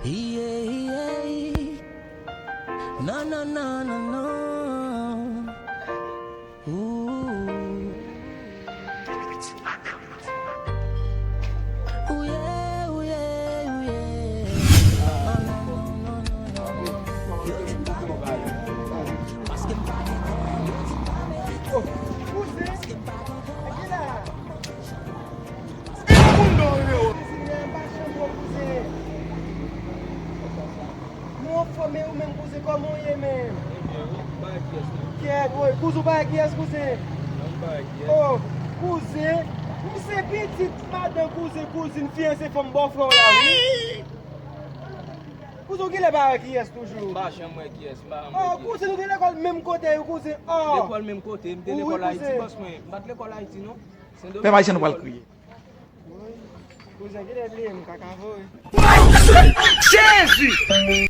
Yeah. No, no, no, no, no. Ooh. Ooh, yeah, ooh, yeah, ooh, yeah. Fome ou men kouze komon ye men. Kiet, woy, kouze ou ba kyes kouze? Oh, kouze? Se petit madan kouze n'fianse fom bofron la, oui? Kouze ou gile ba kyes toujou? Ba chan mwen kyes, Oh, kouze nou de l'ekol menm kote yo kouze? Oh! L'école même côté, m'te l'école Haïti, boss moi. M'bat l'école Haïti, non? Fais ma chaîne pour le crier. Kouze gile bli m'kaka voy. Jésus!